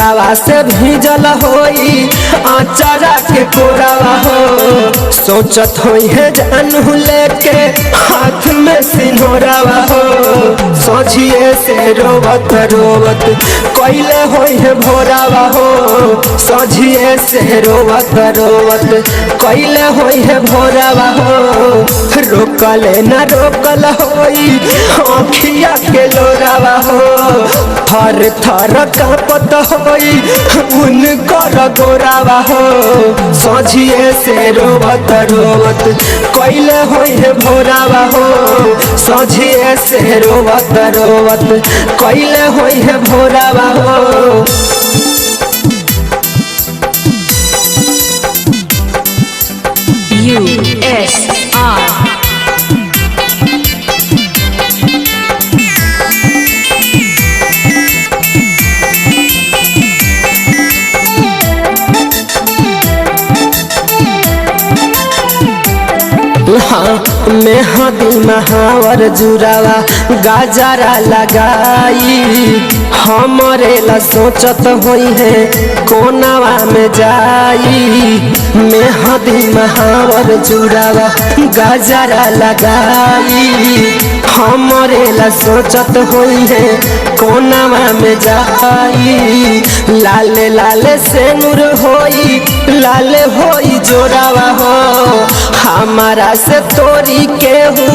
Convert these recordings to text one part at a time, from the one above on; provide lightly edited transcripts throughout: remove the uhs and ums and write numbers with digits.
लोरावा से भीजल होई आचारा के कोरावा हो। सोचत होई है जानू लेके हाथ में सिंहोरावा हो। सोचिए से रोवत रोवत कोइले होई है भोरावा हो। सोचिए से रोवत रोवत कोइले होई है भोरावा हो। रोकल न रोकल होई आँखिया के लोरावा हो। थर थर कांपत होई उनकर गोरावा हो। सोझिए से रोवत रोवत कोइले होई है भोरावा हो। सोझिए से रोवत रोवत कोइले होई है भोरावा हो। USR मेहदी महावर जुरावा गाजरा लगाई। हमरे ला सोचत होई है कोनावा में जाई। मेहदी महावर जुरावा गाजरा लगाई। हमरे ला सोचत होई है कोनावा में जाई। लाले लाले से नूर होई लाले होई जोरावा हो। हमारा से तोरी केहू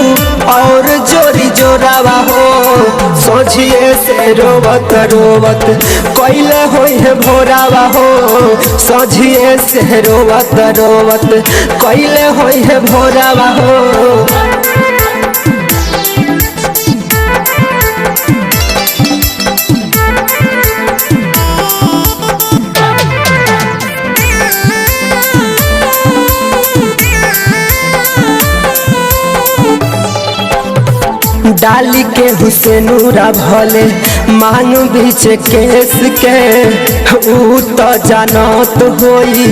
और जोरी जोरावा हो। सोझिए से रोवत रोवत कोइले होई है भोरावा हो। सोझिए से रोवत रोवत कोइले होई है भोरावा हो। डाली के हुसैनूरा भले मांग बीच केस के। ऊ तो जानत होई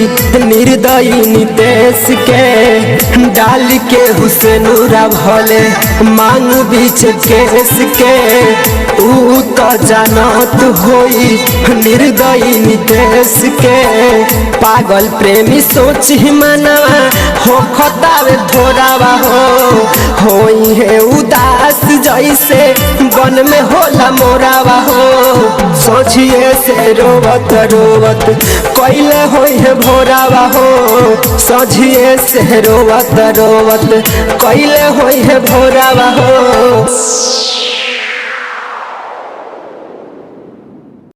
निर्दयी नितेश के। डाली के हुसैनूरा भले मांग बीच केस के। ऊ तो जानत होई निर्दयी नितेश के। पागल प्रेमी सोच ही मनवा हो खतावे थोरावा हो। होई है उदास जैसे वन में होला मोरावा हो। सोचिए से रोवत रोवत कोइले होई है भोरावा हो। सोचिए से रोवत रोवत कोइले होई है भोरावा हो।